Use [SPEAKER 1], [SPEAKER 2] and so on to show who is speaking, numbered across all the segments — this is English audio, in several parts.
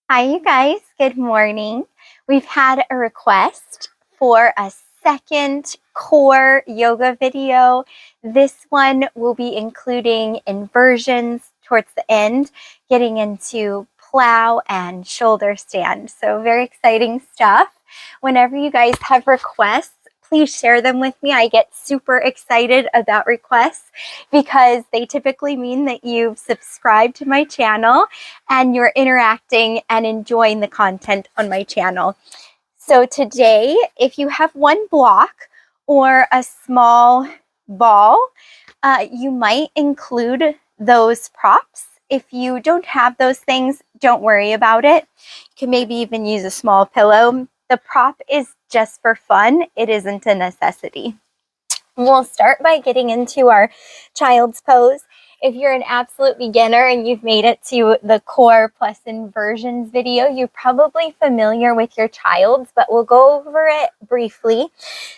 [SPEAKER 1] Hi, you guys. Good morning. We've had a request for a second core yoga video. This one will be including inversions towards the end, getting into plow and shoulder stand. So very exciting stuff. Whenever you guys have requests, please share them with me. I get super excited about requests because they typically mean that you've subscribed to my channel and you're interacting and enjoying the content on my channel. So today, if you have one block or a small ball, you might include those props. If you don't have those things, don't worry about it. You can maybe even use a small pillow. The prop is just for fun. It isn't a necessity. We'll start by getting into our child's pose. If you're an absolute beginner and you've made it to the core plus inversions video, you're probably familiar with your child's, but we'll go over it briefly.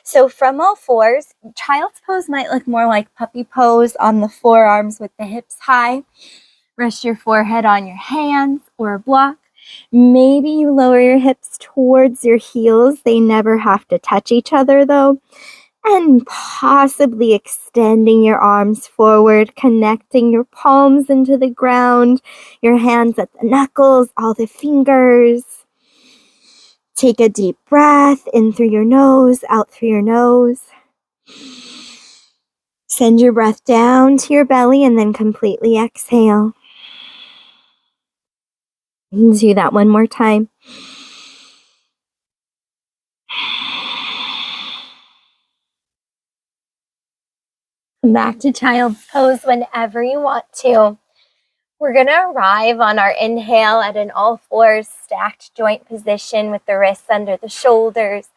[SPEAKER 1] So from all fours, child's pose might look more like puppy pose on the forearms with the hips high. Rest your forehead on your hands or a block. Maybe you lower your hips towards your heels. They never have to touch each other though. And possibly extending your arms forward, connecting your palms into the ground, your hands at the knuckles, all the fingers. Take a deep breath in through your nose, out through your nose. Send your breath down to your belly and then completely exhale. Do that one more time. Come back to child's pose whenever you want to. We're going to arrive on our inhale at an all fours stacked joint position with the wrists under the shoulders.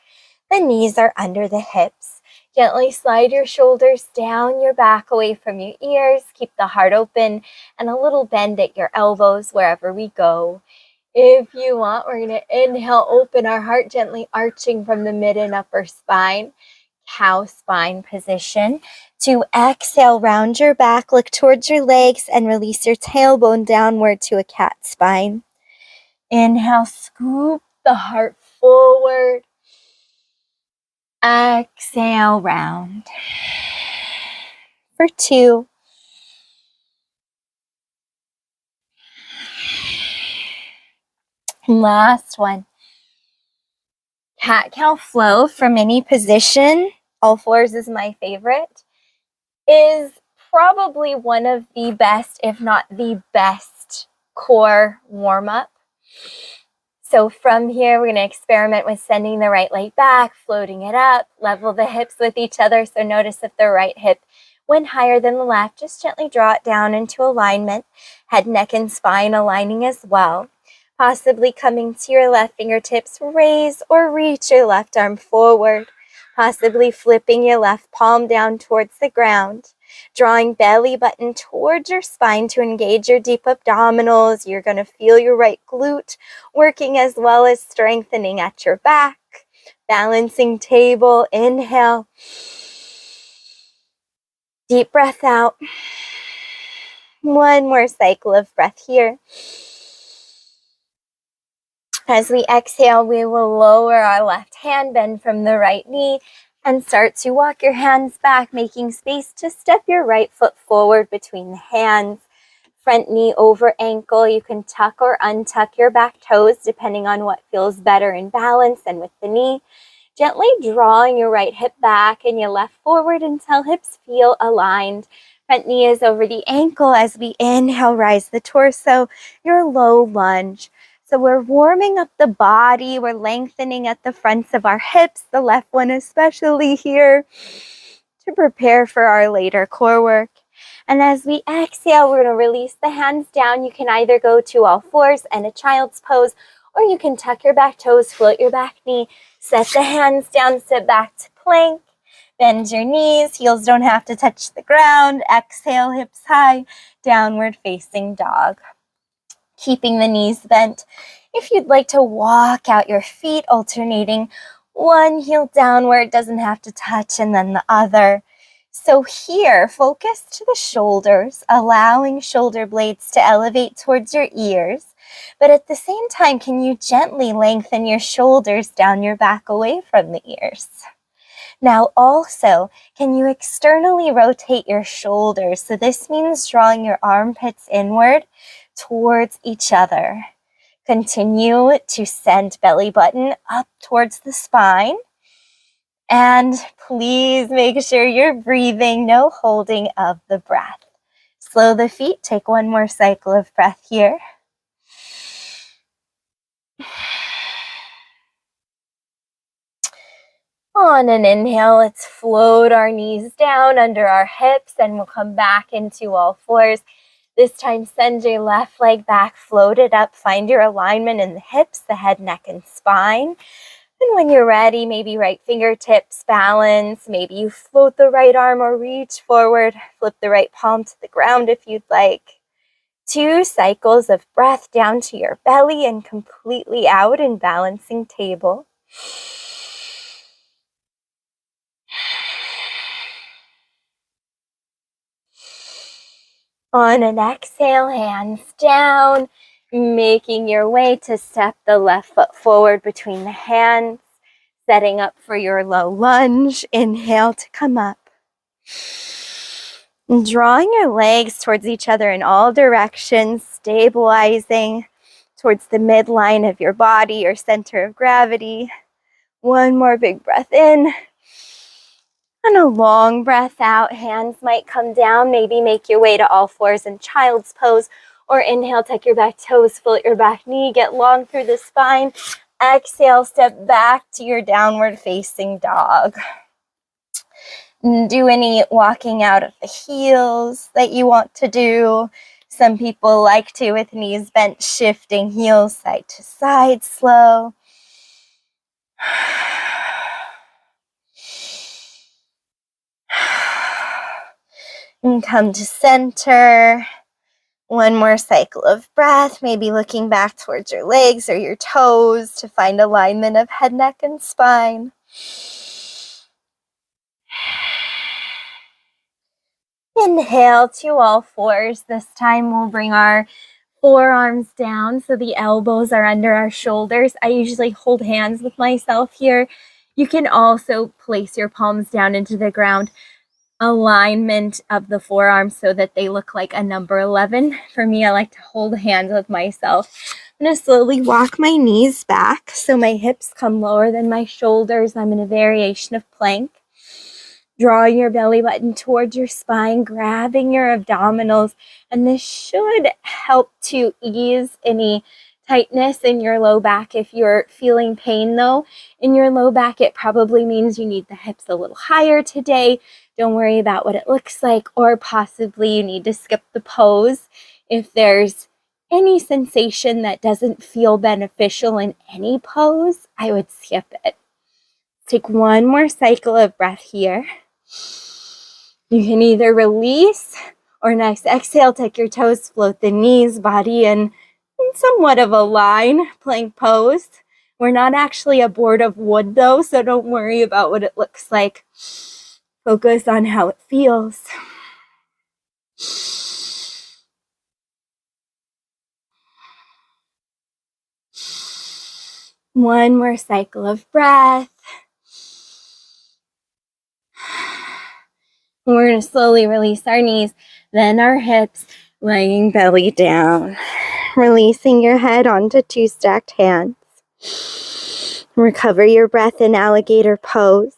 [SPEAKER 1] The knees are under the hips. Gently slide your shoulders down your back away from your ears. Keep the heart open and a little bend at your elbows wherever we go. If you want, we're going to inhale, open our heart, gently arching from the mid and upper spine. Cow spine position. To exhale, round your back, look towards your legs, and release your tailbone downward to a cat spine. Inhale, scoop the heart forward. Exhale, round. For 2. Last one. Cat-cow flow from any position. All fours is my favorite. Is probably one of the best, if not the best, core warm-up. So from here, we're going to experiment with sending the right leg back, floating it up, level the hips with each other. So notice if the right hip went higher than the left, just gently draw it down into alignment. Head, neck, and spine aligning as well. Possibly coming to your left fingertips, raise or reach your left arm forward. Possibly flipping your left palm down towards the ground. Drawing belly button towards your spine to engage your deep abdominals. You're going to feel your right glute working as well as strengthening at your back. Balancing table, inhale. Deep breath out. One more cycle of breath here. As we exhale, we will lower our left hand, bend from the right knee, and start to walk your hands back, making space to step your right foot forward between the hands. Front knee over ankle. You can tuck or untuck your back toes depending on what feels better in balance and with the knee. Gently drawing your right hip back and your left forward until hips feel aligned. Front knee is over the ankle as we inhale, rise the torso, your low lunge. So we're warming up the body, we're lengthening at the fronts of our hips, the left one especially here, to prepare for our later core work. And as we exhale, we're going to release the hands down. You can either go to all fours and a child's pose, or you can tuck your back toes, float your back knee, set the hands down, sit back to plank, bend your knees, heels don't have to touch the ground. Exhale, hips high, downward facing dog. Keeping the knees bent. If you'd like to walk out your feet, alternating one heel downward, doesn't have to touch, and then the other. So here, focus to the shoulders, allowing shoulder blades to elevate towards your ears. But at the same time, can you gently lengthen your shoulders down your back away from the ears? Now also, can you externally rotate your shoulders? So this means drawing your armpits inward towards each other. Continue to send belly button up towards the spine. And please make sure you're breathing, no holding of the breath. Slow the feet, take one more cycle of breath here. On an inhale, let's float our knees down under our hips and we'll come back into all fours. This time, send your left leg back, float it up, find your alignment in the hips, the head, neck, and spine. And when you're ready, maybe right fingertips balance, maybe you float the right arm or reach forward, flip the right palm to the ground if you'd like. 2 cycles of breath down to your belly and completely out in balancing table. On an exhale, hands down, making your way to step the left foot forward between the hands, setting up for your low lunge. Inhale to come up. Drawing your legs towards each other in all directions, stabilizing towards the midline of your body, your center of gravity. One more big breath in. And a long breath out. Hands might come down. Maybe make your way to all fours in child's pose. Or inhale, tuck your back toes, float your back knee, get long through the spine. Exhale, step back to your downward facing dog. Do any walking out of the heels that you want to do. Some people like to with knees bent, shifting heels side to side, slow. And come to center. One more cycle of breath, maybe looking back towards your legs or your toes to find alignment of head, neck, and spine. Inhale to all fours. This time we'll bring our forearms down so the elbows are under our shoulders. I usually hold hands with myself here. You can also place your palms down into the ground. Alignment of the forearms so that they look like a number 11. For me, I like to hold hands with myself. I'm going to slowly walk my knees back so my hips come lower than my shoulders. I'm in a variation of plank. Drawing your belly button towards your spine, grabbing your abdominals, and this should help to ease any tightness in your low back. If you're feeling pain though in your low back, it probably means you need the hips a little higher today. Don't worry about what it looks like, or possibly you need to skip the pose. If there's any sensation that doesn't feel beneficial in any pose, I would skip it. Take one more cycle of breath here. You can either release or next exhale, take your toes, float the knees, body in somewhat of a line, plank pose. We're not actually a board of wood though, so don't worry about what it looks like. Focus on how it feels. One more cycle of breath. We're going to slowly release our knees, then our hips, laying belly down. Releasing your head onto 2 stacked hands. Recover your breath in alligator pose.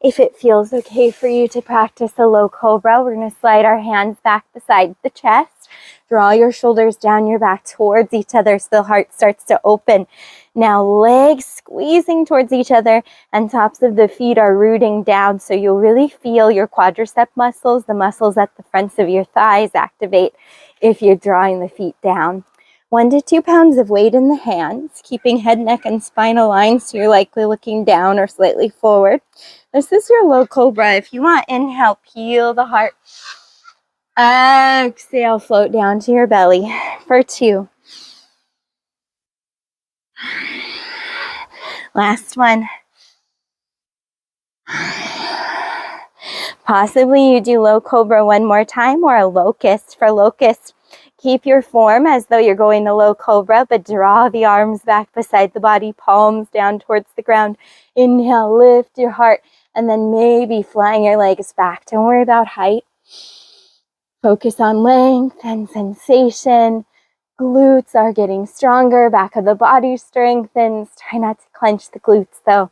[SPEAKER 1] If it feels okay for you to practice a low cobra, we're going to slide our hands back beside the chest. Draw your shoulders down your back towards each other so the heart starts to open. Now legs squeezing towards each other and tops of the feet are rooting down, so you'll really feel your quadricep muscles, the muscles at the fronts of your thighs, activate if you're drawing the feet down. 1 to 2 pounds of weight in the hands, keeping head, neck, and spine aligned so you're likely looking down or slightly forward. This is your low cobra. If you want, inhale, peel the heart. Exhale, float down to your belly for 2. Last one. Possibly you do low cobra one more time, or a locust. For locust, keep your form as though you're going to low cobra, but draw the arms back beside the body, palms down towards the ground. Inhale, lift your heart, and then maybe flying your legs back. Don't worry about height. Focus on length and sensation. Glutes are getting stronger. Back of the body strengthens. Try not to clench the glutes though.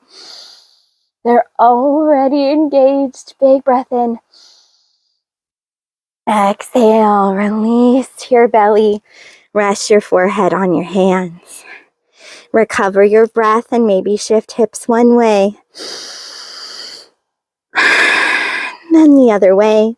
[SPEAKER 1] They're already engaged. Big breath in. Exhale, release to your belly. Rest your forehead on your hands. Recover your breath and maybe shift hips one way. Then the other way.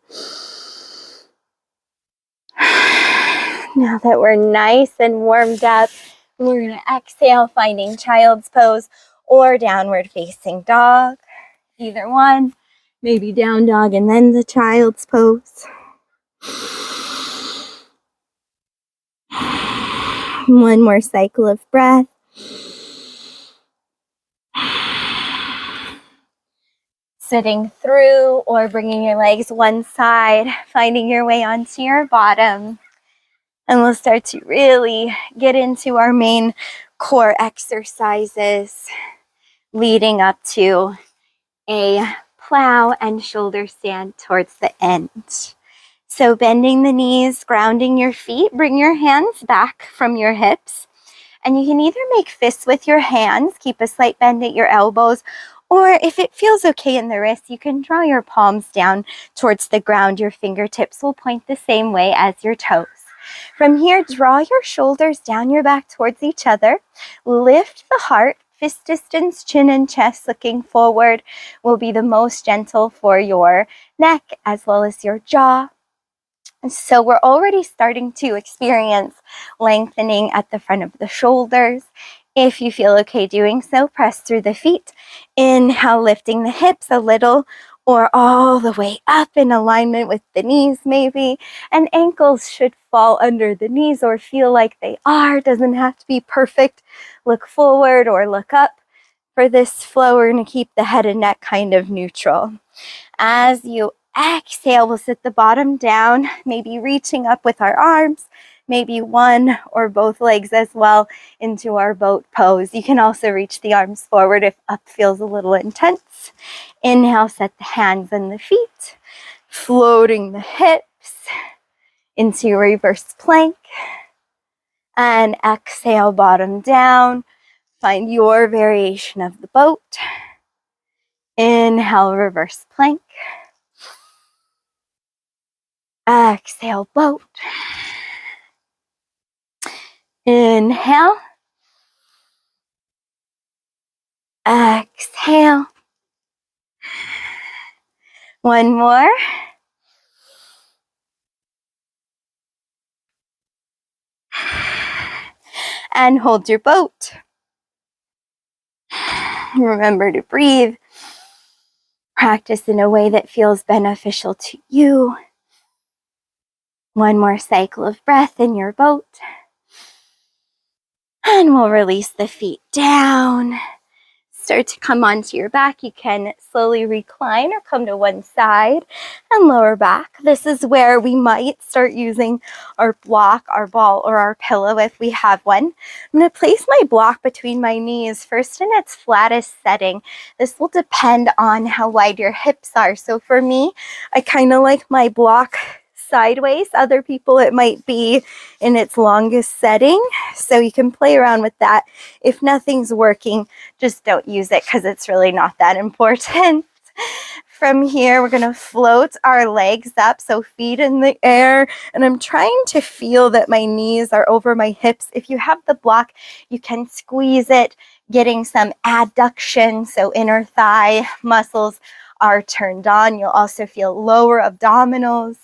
[SPEAKER 1] Now that we're nice and warmed up, we're going to exhale, finding child's pose or downward facing dog. Either one. Maybe down dog and then the child's pose. One more cycle of breath. Sitting through or bringing your legs one side, finding your way onto your bottom. And we'll start to really get into our main core exercises leading up to a plow and shoulder stand towards the end. So bending the knees, grounding your feet, bring your hands back from your hips. And you can either make fists with your hands, keep a slight bend at your elbows, or if it feels okay in the wrists, you can draw your palms down towards the ground. Your fingertips will point the same way as your toes. From here, draw your shoulders down your back towards each other. Lift the heart, fist distance, chin and chest looking forward will be the most gentle for your neck as well as your jaw. So we're already starting to experience lengthening at the front of the shoulders. If you feel okay doing so, press through the feet. Inhale, lifting the hips a little or all the way up in alignment with the knees maybe. And ankles should fall under the knees or feel like they are. Doesn't have to be perfect. Look forward or look up. For this flow, we're going to keep the head and neck kind of neutral. As you exhale, we'll sit the bottom down, maybe reaching up with our arms, maybe one or both legs as well into our boat pose. You can also reach the arms forward if up feels a little intense. Inhale, set the hands and the feet, floating the hips into reverse plank. And exhale, bottom down. Find your variation of the boat. Inhale, reverse plank. Exhale, boat. Inhale. Exhale. One more. And hold your boat. Remember to breathe. Practice in a way that feels beneficial to you. One more cycle of breath in your boat. And we'll release the feet down. Start to come onto your back. You can slowly recline or come to one side and lower back. This is where we might start using our block, our ball, or our pillow if we have one. I'm going to place my block between my knees, first in its flattest setting. This will depend on how wide your hips are. So for me, I kind of like my block sideways. Other people, it might be in its longest setting. So you can play around with that. If nothing's working, just don't use it because it's really not that important. From here, we're going to float our legs up, so feet in the air. And I'm trying to feel that my knees are over my hips. If you have the block, you can squeeze it, getting some adduction, so inner thigh muscles are turned on. You'll also feel lower abdominals.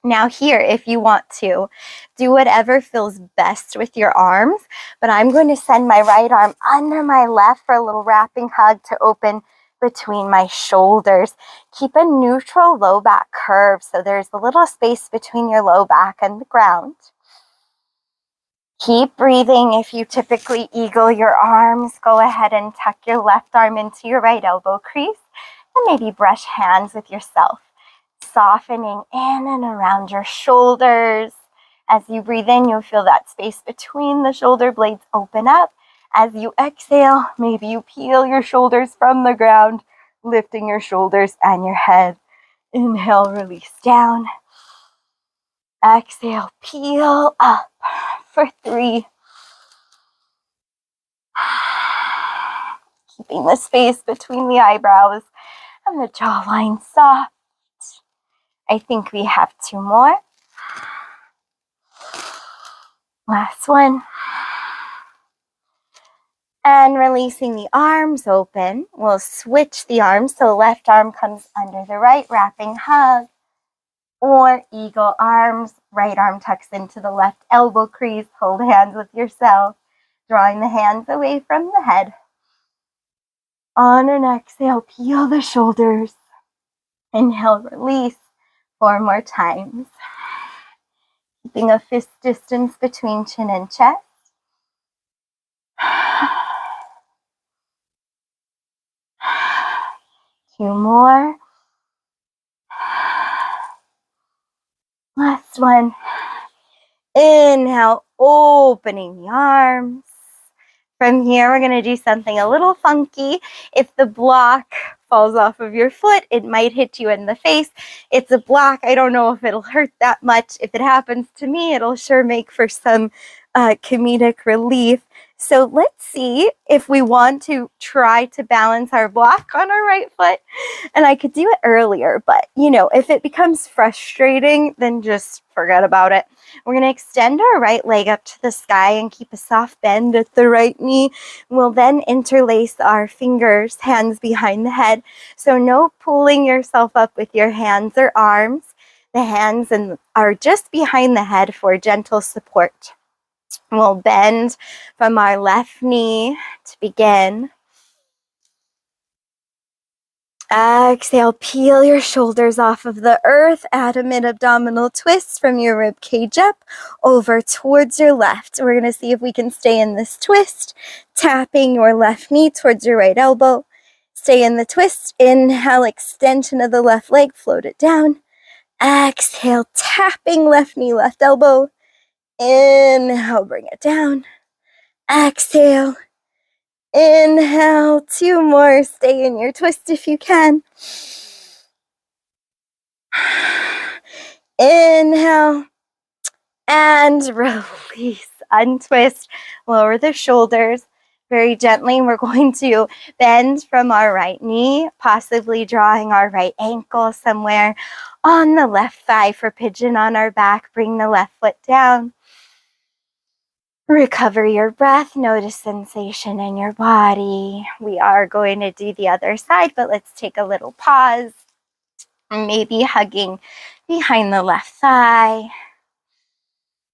[SPEAKER 1] Now here, if you want to, do whatever feels best with your arms, but I'm going to send my right arm under my left for a little wrapping hug to open between my shoulders. Keep a neutral low back curve, so there's a little space between your low back and the ground. Keep breathing. If you typically eagle your arms, go ahead and tuck your left arm into your right elbow crease and maybe brush hands with yourself. Softening in and around your shoulders. As you breathe in, you'll feel that space between the shoulder blades open up. As you exhale, maybe you peel your shoulders from the ground, lifting your shoulders and your head. Inhale, release down. Exhale, peel up for 3. Keeping the space between the eyebrows and the jawline soft. I think we have 2 more. Last one. And releasing the arms open, we'll switch the arms. So left arm comes under the right, wrapping hug. Or eagle arms, right arm tucks into the left elbow crease. Hold hands with yourself, drawing the hands away from the head. On an exhale, peel the shoulders. Inhale, release 4 more times. Keeping a fist distance between chin and chest. 2 more. Last one. Inhale, opening the arms. From here, we're going to do something a little funky. If the block falls off of your foot, it might hit you in the face. It's a block. I don't know if it'll hurt that much. If it happens to me, it'll sure make for some comedic relief. So let's see if we want to try to balance our block on our right foot. And I could do it earlier, but if it becomes frustrating, then just forget about it. We're going to extend our right leg up to the sky and keep a soft bend at the right knee. We'll then interlace our fingers, hands behind the head. So no pulling yourself up with your hands or arms. The hands are just behind the head for gentle support. We'll bend from our left knee to begin. Exhale, peel your shoulders off of the earth. Add a mid-abdominal twist from your rib cage up over towards your left. We're going to see if we can stay in this twist, tapping your left knee towards your right elbow. Stay in the twist. Inhale, extension of the left leg, float it down. Exhale, tapping left knee, left elbow. Inhale, bring it down. Exhale. Inhale, 2 more. Stay in your twist if you can. Inhale and release. Untwist, lower the shoulders very gently. We're going to bend from our right knee, possibly drawing our right ankle somewhere on the left thigh for pigeon on our back. Bring the left foot down. Recover your breath. Notice sensation in your body. We are going to do the other side, but let's take a little pause. Maybe hugging behind the left thigh.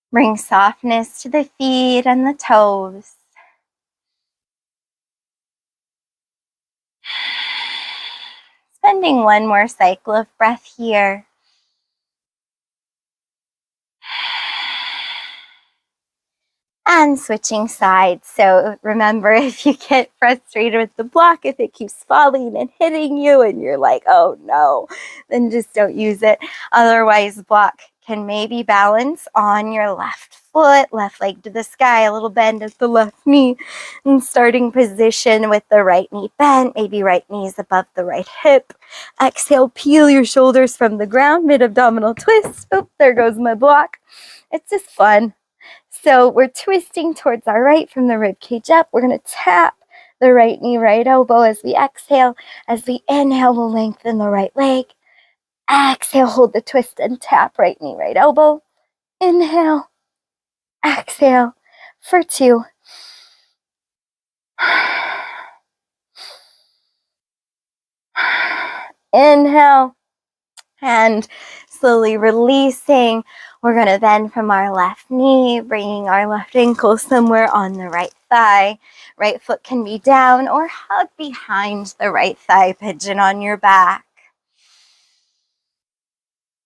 [SPEAKER 1] Bring softness to the feet and the toes. Spending 1 more cycle of breath here. And switching sides. So remember, if you get frustrated with the block, if it keeps falling and hitting you and you're like, oh no, then just don't use it. Otherwise, block can maybe balance on your left foot, left leg to the sky, a little bend at the left knee, and starting position with the right knee bent, maybe right knee is above the right hip. Exhale, peel your shoulders from the ground, mid-abdominal twist. Oh, there goes my block. It's just fun. So we're twisting towards our right from the rib cage up. We're going to tap the right knee, right elbow as we exhale. As we inhale, we'll lengthen the right leg. Exhale, hold the twist and tap right knee, right elbow. Inhale, exhale for 2. Inhale and slowly releasing. We're going to bend from our left knee, bringing our left ankle somewhere on the right thigh. Right foot can be down or hug behind the right thigh, pigeon on your back.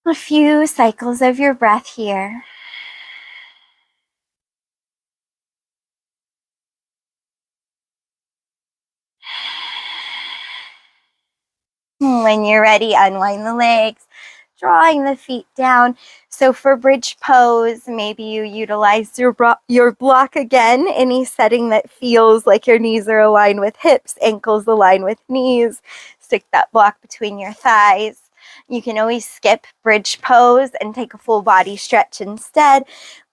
[SPEAKER 1] A few cycles of your breath here. When you're ready, unwind the legs. drawing the feet down. So for bridge pose, maybe you utilize your block again, any setting that feels like your knees are aligned with hips, ankles aligned with knees. Stick that block between your thighs. You can always skip bridge pose and take a full body stretch instead.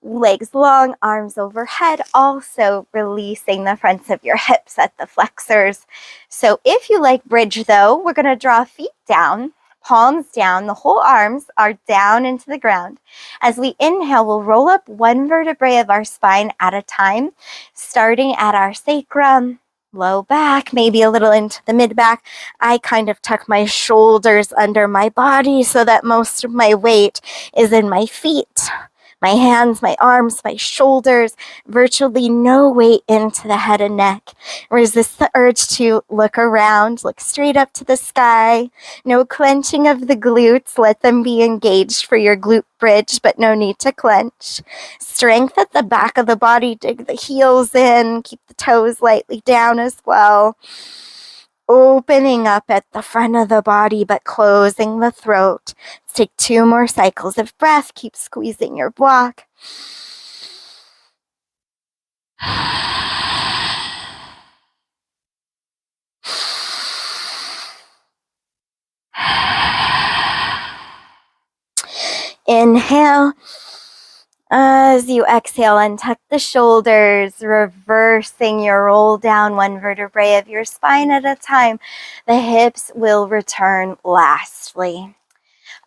[SPEAKER 1] Legs long, arms overhead, also releasing the fronts of your hips at the flexors. So if you like bridge though, we're going to draw feet down, palms down, the whole arms are down into the ground. As we inhale, we'll roll up one vertebrae of our spine at a time, starting at our sacrum, low back, maybe a little into the mid back. I kind of tuck my shoulders under my body so that most of my weight is in my feet, my hands, my arms, my shoulders, virtually no weight into the head and neck. Resist the urge to look around, look straight up to the sky. No clenching of the glutes. Let them be engaged for your glute bridge, but no need to clench. Strength at the back of the body. Dig the heels in. Keep the toes lightly down as well. Opening up at the front of the body, but closing the throat. Let's take 2 more cycles of breath. Keep squeezing your block. Inhale. As you exhale, untuck the shoulders, reversing your roll down one vertebrae of your spine at a time. The hips will return lastly.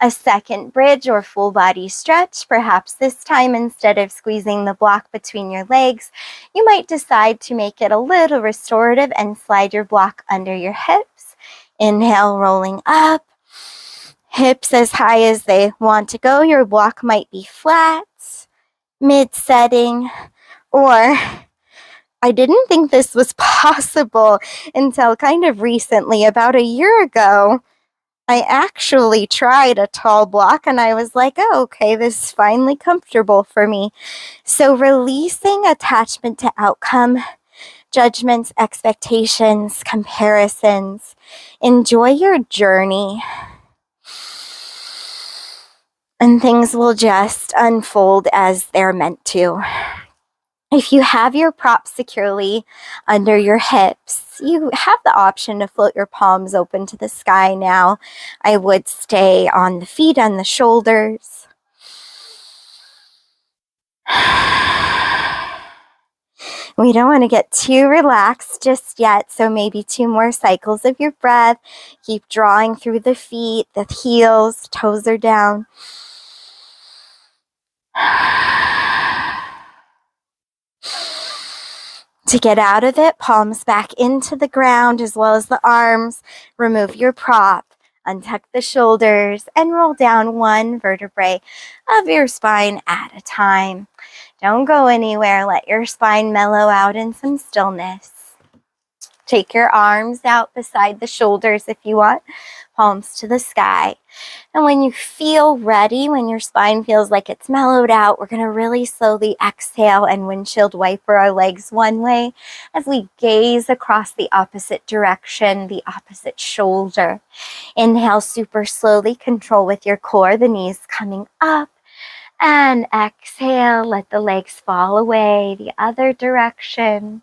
[SPEAKER 1] A second bridge or full body stretch, perhaps this time instead of squeezing the block between your legs, you might decide to make it a little restorative and slide your block under your hips. Inhale, rolling up. Hips as high as they want to go. Your block might be flat, mid-setting, or I didn't think this was possible until kind of recently, about a year ago. I actually tried a tall block and I was like, oh, okay, this is finally comfortable for me. So releasing attachment to outcome, judgments, expectations, comparisons. Enjoy your journey. And things will just unfold as they're meant to. If you have your props securely under your hips, you have the option to float your palms open to the sky now. I would stay on the feet and the shoulders. We don't want to get too relaxed just yet, so maybe 2 more cycles of your breath. Keep drawing through the feet, the heels, toes are down. To get out of it, palms back into the ground as well as the arms. Remove your prop, untuck the shoulders, and roll down one vertebrae of your spine at a time. Don't go anywhere. Let your spine mellow out in some stillness. Take your arms out beside the shoulders if you want, palms to the sky. And when you feel ready, when your spine feels like it's mellowed out, we're going to really slowly exhale and windshield wiper our legs one way as we gaze across the opposite direction, the opposite shoulder. Inhale super slowly, control with your core, the knees coming up. And exhale, let the legs fall away the other direction,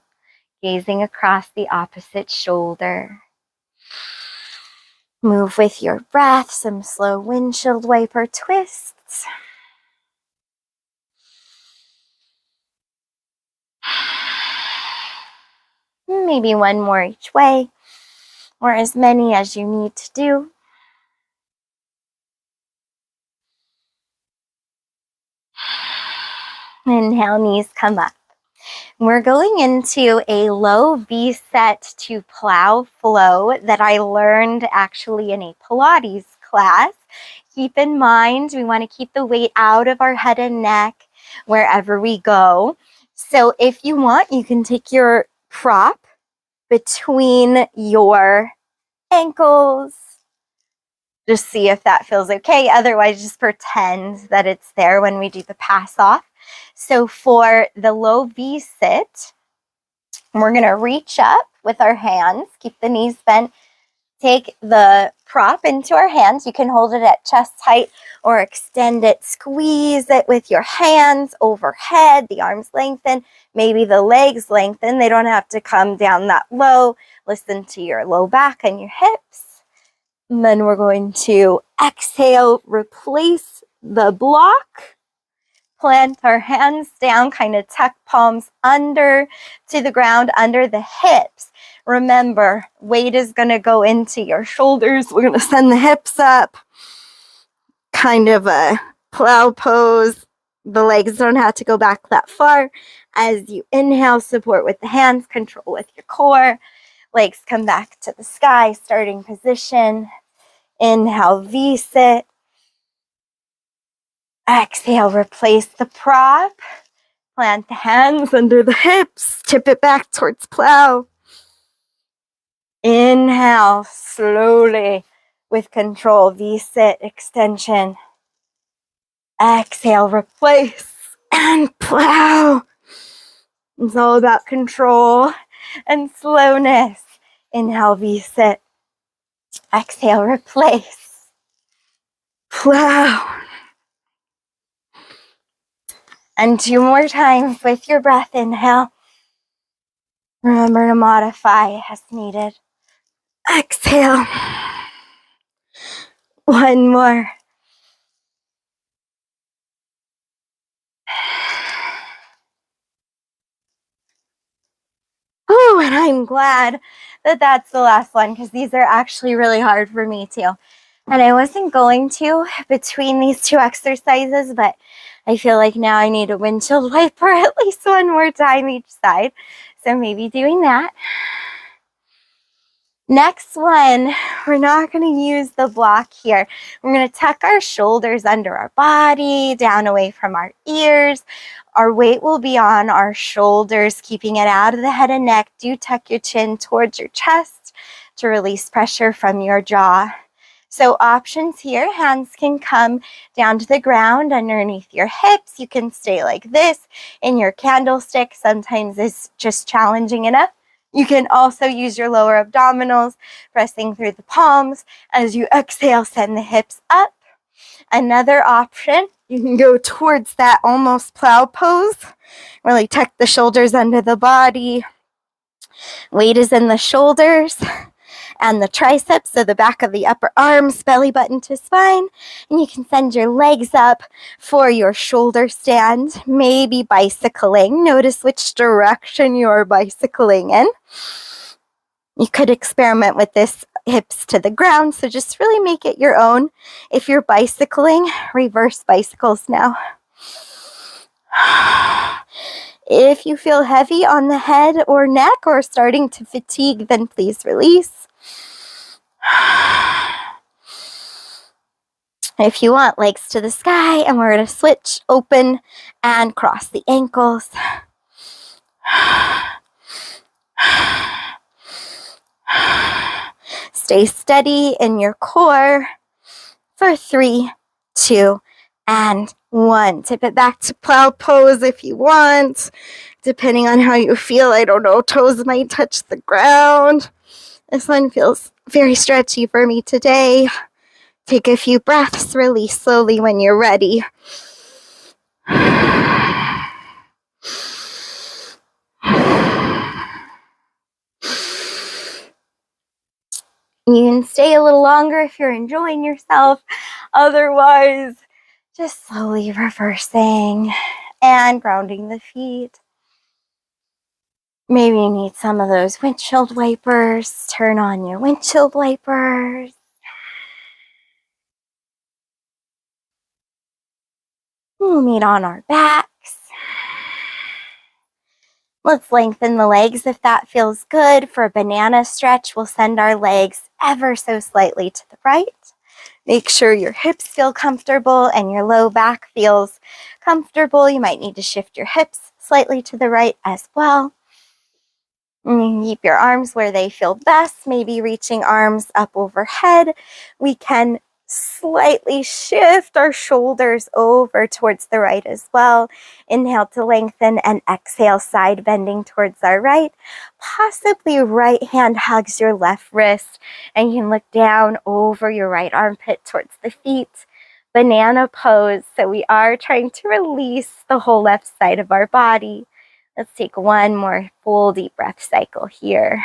[SPEAKER 1] gazing across the opposite shoulder. Move with your breath, some slow windshield wiper twists. Maybe one more each way, or as many as you need to do. Inhale, knees come up. We're going into a low V set to plow flow that I learned actually in a Pilates class. Keep in mind, we want to keep the weight out of our head and neck wherever we go. So if you want, you can take your prop between your ankles. Just see if that feels okay. Otherwise, just pretend that it's there when we do the pass off. So for the low V sit, we're going to reach up with our hands, keep the knees bent, take the prop into our hands. You can hold it at chest height or extend it. Squeeze it with your hands overhead. The arms lengthen. Maybe the legs lengthen. They don't have to come down that low. Listen to your low back and your hips. And then we're going to exhale, replace the block. Plant our hands down, kind of tuck palms under to the ground, under the hips. Remember, weight is going to go into your shoulders. We're going to send the hips up, kind of a plow pose. The legs don't have to go back that far. As you inhale, support with the hands, control with your core. Legs come back to the sky, starting position. Inhale, V-sit. Exhale, replace the prop. Plant the hands under the hips. Tip it back towards plow. Inhale, slowly, with control. V-sit, extension. Exhale, replace, and plow. It's all about control and slowness. Inhale, V-sit. Exhale, replace. Plow. And 2 more times with your breath. Inhale. Remember to modify as needed. Exhale. 1 more. Oh, and I'm glad that that's the last one, because these are actually really hard for me too. And I wasn't going to between these 2 exercises, but I feel like now I need a windshield wiper at least 1 more time each side. So maybe doing that. Next one, we're not going to use the block here. We're going to tuck our shoulders under our body, down away from our ears. Our weight will be on our shoulders, keeping it out of the head and neck. Do tuck your chin towards your chest to release pressure from your jaw. So options here, hands can come down to the ground underneath your hips. You can stay like this in your candlestick. Sometimes it's just challenging enough. You can also use your lower abdominals, pressing through the palms. As you exhale, send the hips up. Another option, you can go towards that almost plow pose. Really tuck the shoulders under the body. Weight is in the shoulders and the triceps, so the back of the upper arms, belly button to spine. And you can send your legs up for your shoulder stand, maybe bicycling. Notice which direction you're bicycling in. You could experiment with this hips to the ground, so just really make it your own. If you're bicycling, reverse bicycles now. If you feel heavy on the head or neck or starting to fatigue, then please release. If you want, legs to the sky, and we're going to switch, open, and cross the ankles. Stay steady in your core for 3, 2, and 1. Tip it back to plow pose if you want. Depending on how you feel, I don't know, toes might touch the ground. This one feels very stretchy for me today. Take a few breaths, release slowly when you're ready. You can stay a little longer if you're enjoying yourself. Otherwise, just slowly reversing and grounding the feet. Maybe you need some of those windshield wipers. Turn on your windshield wipers. We'll meet on our backs. Let's lengthen the legs if that feels good. For a banana stretch, we'll send our legs ever so slightly to the right. Make sure your hips feel comfortable and your low back feels comfortable. You might need to shift your hips slightly to the right as well. And you can keep your arms where they feel best, maybe reaching arms up overhead. We can Slightly shift our shoulders over towards the right as well. Inhale to lengthen and exhale, side bending towards our right. Possibly right hand hugs your left wrist and you can look down over your right armpit towards the feet. Banana pose. So we are trying to release the whole left side of our body. Let's take one more full deep breath cycle here.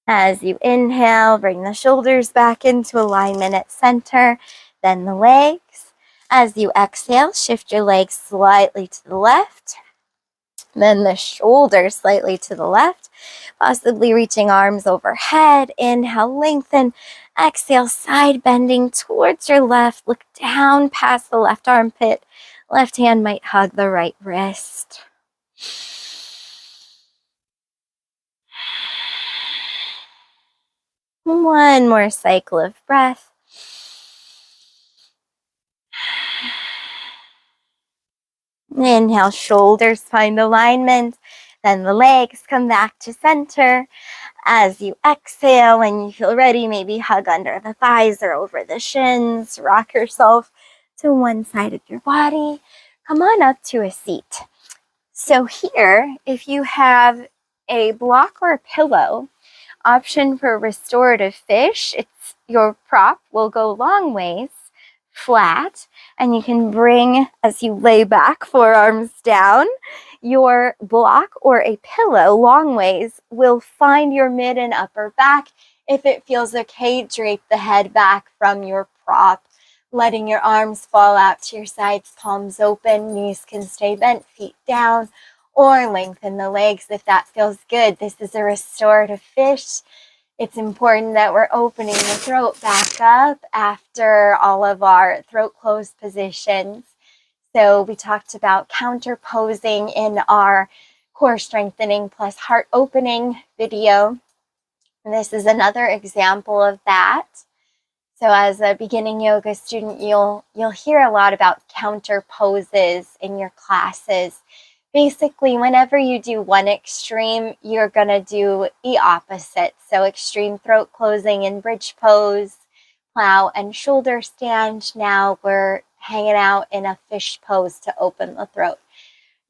[SPEAKER 1] As you inhale, bring the shoulders back into alignment at center, then the legs. As you exhale, shift your legs slightly to the left, then the shoulders slightly to the left, possibly reaching arms overhead. Inhale, lengthen. Exhale, side bending towards your left. Look down past the left armpit. Left hand might hug the right wrist. One more cycle of breath. Inhale, shoulders find alignment. Then the legs come back to center. As you exhale and you feel ready, maybe hug under the thighs or over the shins. Rock yourself to one side of your body. Come on up to a seat. So here, if you have a block or a pillow, option for restorative fish, it's your prop will go long ways, flat, and you can bring, as you lay back, forearms down, your block or a pillow long ways will find your mid and upper back. If it feels okay, drape the head back from your prop, letting your arms fall out to your sides, palms open, knees can stay bent, feet down, or lengthen the legs if that feels good. This is a restorative fish. It's important that we're opening the throat back up after all of our throat closed positions. So we talked about counter posing in our core strengthening plus heart opening video. And this is another example of that. So as a beginning yoga student, you'll hear a lot about counter poses in your classes. Basically, whenever you do one extreme, you're going to do the opposite. So extreme throat closing in bridge pose, plow and shoulder stand. Now we're hanging out in a fish pose to open the throat.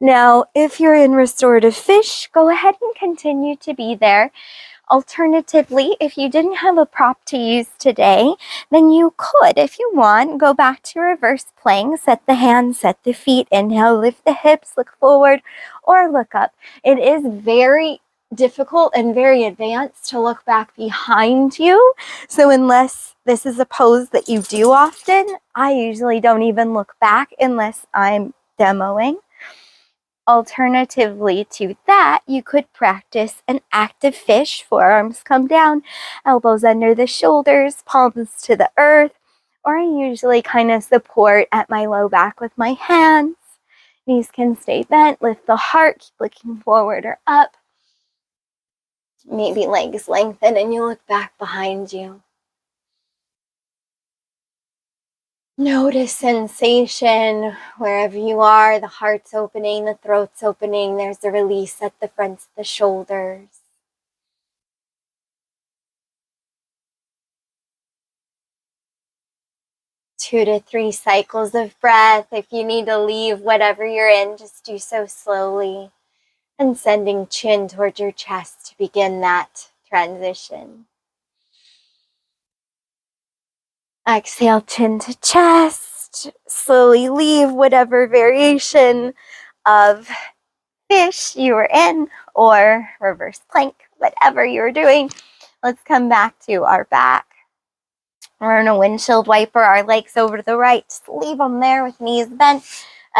[SPEAKER 1] Now, if you're in restorative fish, go ahead and continue to be there. Alternatively, if you didn't have a prop to use today, then you could, if you want, go back to reverse plank, set the hands, set the feet, inhale, lift the hips, look forward, or look up. It is very difficult and very advanced to look back behind you. So unless this is a pose that you do often, I usually don't even look back unless I'm demoing. Alternatively to that, you could practice an active fish, forearms come down, elbows under the shoulders, palms to the earth, or I usually kind of support at my low back with my hands. Knees can stay bent, lift the heart, keep looking forward or up. Maybe legs lengthen and you look back behind you. Notice sensation wherever you are. The heart's opening, the throat's opening. There's a release at the fronts of the shoulders. Two to three cycles of breath. If you need to leave whatever you're in, just do so slowly. And sending chin towards your chest to begin that transition. Exhale, chin to chest. Slowly leave whatever variation of fish you were in or reverse plank, whatever you're doing. Let's come back to our back. We're in a windshield wiper, our legs over to the right. Just leave them there with knees bent.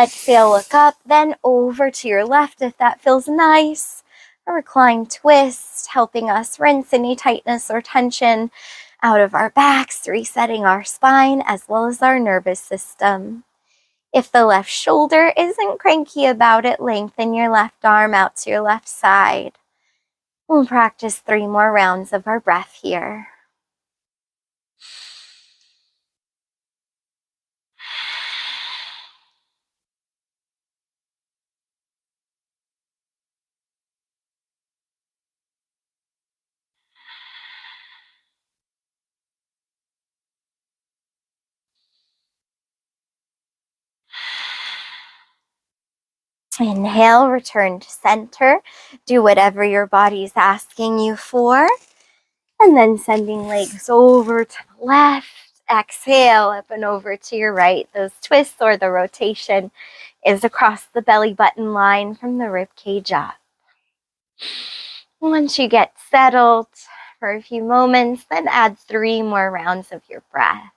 [SPEAKER 1] Exhale, look up, then over to your left if that feels nice. A recline twist, helping us rinse any tightness or tension out of our backs, resetting our spine as well as our nervous system. If the left shoulder isn't cranky about it, lengthen your left arm out to your left side. We'll practice 3 more rounds of our breath here. Inhale, return to center. Do whatever your body's asking you for. And then sending legs over to the left. Exhale, up and over to your right. Those twists or the rotation is across the belly button line from the rib cage up. Once you get settled for a few moments, then add 3 more rounds of your breath.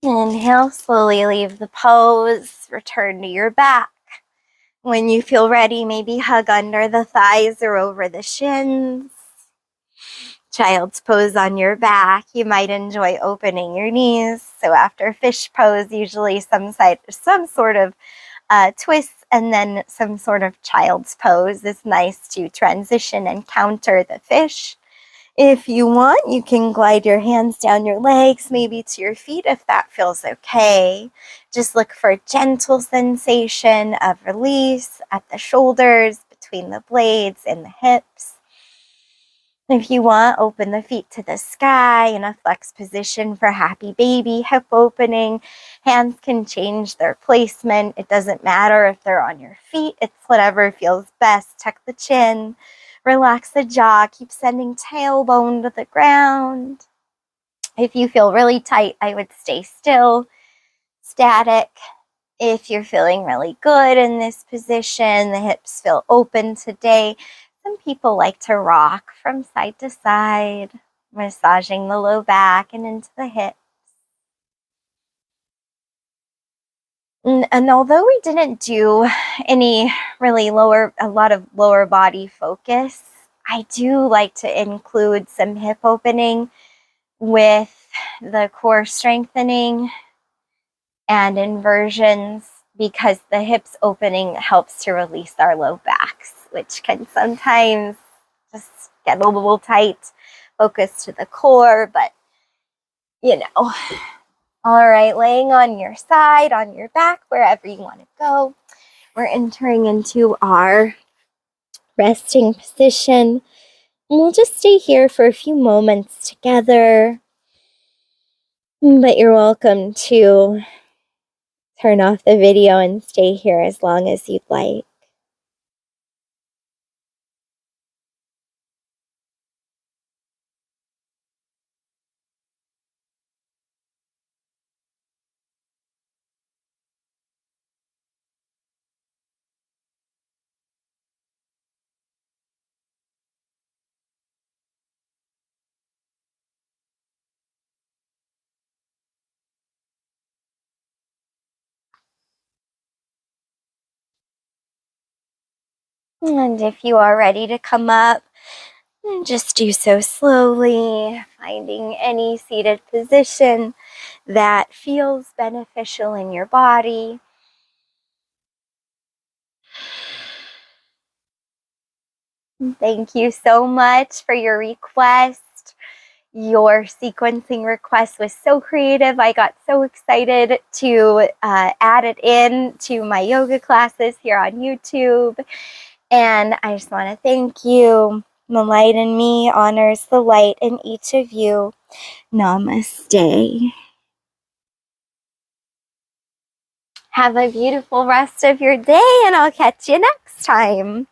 [SPEAKER 1] Inhale, slowly leave the pose, return to your back. When you feel ready, maybe hug under the thighs or over the shins. Child's pose on your back. You might enjoy opening your knees. So after fish pose, usually some sort of twist and then some sort of child's pose is nice to transition and counter the fish. If you want, you can glide your hands down your legs, maybe to your feet if that feels okay. Just look for a gentle sensation of release at the shoulders, between the blades and the hips. If you want, open the feet to the sky in a flex position for happy baby, hip opening. Hands can change their placement. It doesn't matter if they're on your feet. It's whatever feels best. Tuck the chin. Relax the jaw. Keep sending tailbone to the ground. If you feel really tight, I would stay still, static. If you're feeling really good in this position, the hips feel open today. Some people like to rock from side to side, massaging the low back and into the hips. And although we didn't do any really a lot of lower body focus, I do like to include some hip opening with the core strengthening and inversions, because the hips opening helps to release our low backs, which can sometimes just get a little tight, focus to the core, but you know. All right, laying on your side, on your back, wherever you want to go. We're entering into our resting position. And we'll just stay here for a few moments together. But you're welcome to turn off the video and stay here as long as you'd like. And if you are ready to come up, just do so slowly, finding any seated position that feels beneficial in your body. Thank you so much for your request. Your sequencing request was so creative. I got so excited to add it in to my yoga classes here on YouTube. And I just want to thank you. The light in me honors the light in each of you. Namaste. Have a beautiful rest of your day, and I'll catch you next time.